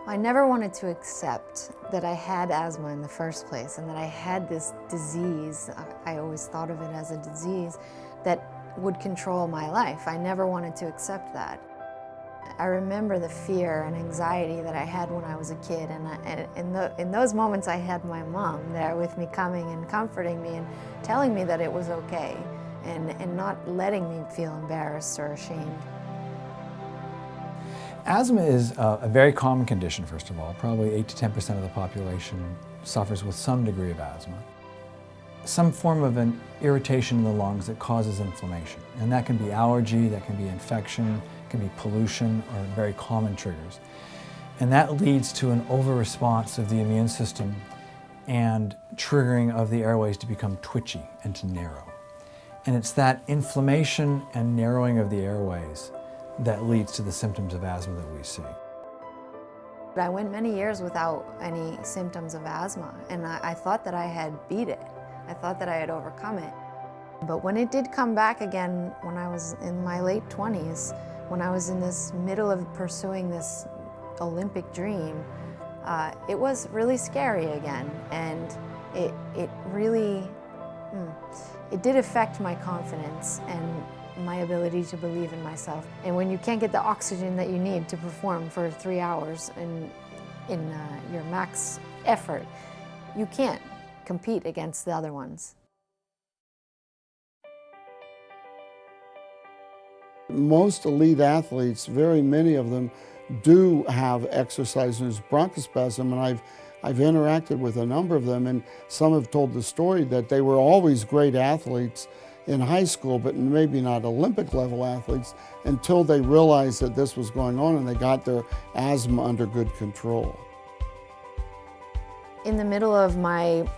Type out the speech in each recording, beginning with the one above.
I never wanted to accept that I had asthma in the first place and that I had this disease. I always thought of it as a disease that would control my life. I never wanted to accept that. I remember the fear and anxiety that I had when I was a kid, and in those moments I had my mom there with me, coming and comforting me and telling me that it was okay, and not letting me feel embarrassed or ashamed. Asthma is a very common condition, first of all. Probably 8 to 10% of the population suffers with some degree of asthma. Some form of an irritation in the lungs that causes inflammation. And that can be allergy, that can be infection, it can be pollution, or very common triggers. And that leads to an over-response of the immune system and triggering of the airways to become twitchy and to narrow. And it's that inflammation and narrowing of the airways that leads to the symptoms of asthma that we see. I went many years without any symptoms of asthma, and I thought that I had beat it. I thought that I had overcome it. But when it did come back again, when I was in my late 20s, when I was in this middle of pursuing this Olympic dream, it was really scary again, and it really, it did affect my confidence and my ability to believe in myself. And when you can't get the oxygen that you need to perform for 3 hours in your max effort, you can't compete against the other ones. Most elite athletes, very many of them, do have exercise-induced bronchospasm, and I've interacted with a number of them, and some have told the story that they were always great athletes in high school, but maybe not Olympic level athletes, until they realized that this was going on and they got their asthma under good control. In the middle of my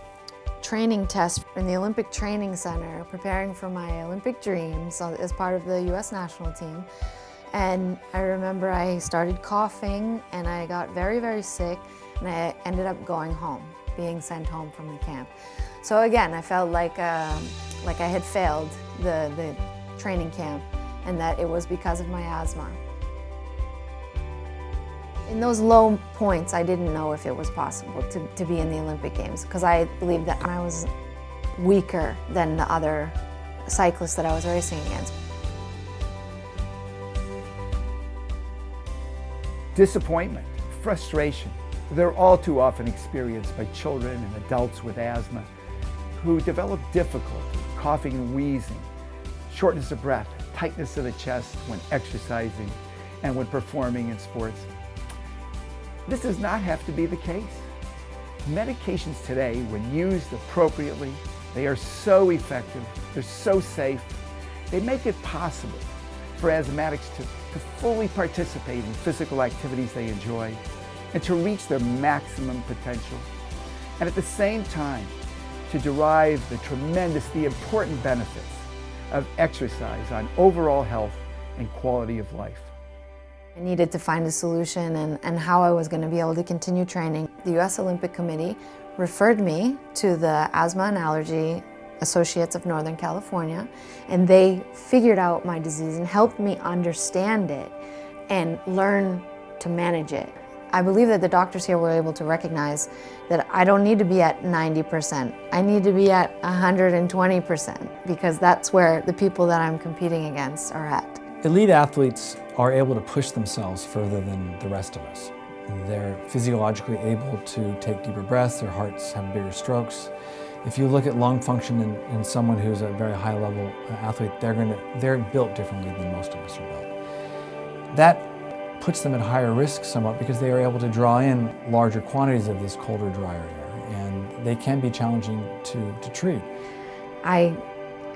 training test in the Olympic Training Center, preparing for my Olympic dreams as part of the US national team, and I remember I started coughing and I got very, very sick, and I ended up going home, being sent home from the camp. So again, I felt like I had failed the training camp, and that it was because of my asthma. In those low points, I didn't know if it was possible to be in the Olympic Games, because I believed that I was weaker than the other cyclists that I was racing against. Disappointment, frustration, they're all too often experienced by children and adults with asthma who develop difficulty, coughing and wheezing, shortness of breath, tightness of the chest when exercising and when performing in sports. This does not have to be the case. Medications today, when used appropriately, they are so effective, they're so safe, they make it possible for asthmatics to fully participate in physical activities they enjoy and to reach their maximum potential, and at the same time to derive the important benefits of exercise on overall health and quality of life. I needed to find a solution and how I was going to be able to continue training. The US Olympic Committee referred me to the Asthma and Allergy Associates of Northern California, and they figured out my disease and helped me understand it and learn to manage it. I believe that the doctors here were able to recognize that I don't need to be at 90%. I need to be at 120%, because that's where the people that I'm competing against are at. Elite athletes are able to push themselves further than the rest of us. They're physiologically able to take deeper breaths, their hearts have bigger strokes. If you look at lung function in someone who's a very high level athlete, they're built differently than most of us are built. That puts them at higher risk somewhat because they are able to draw in larger quantities of this colder, drier air, and they can be challenging to treat. I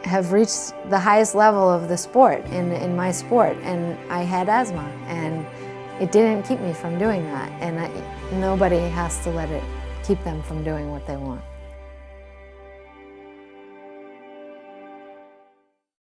have reached the highest level of the sport in my sport, and I had asthma, and it didn't keep me from doing that, and nobody has to let it keep them from doing what they want.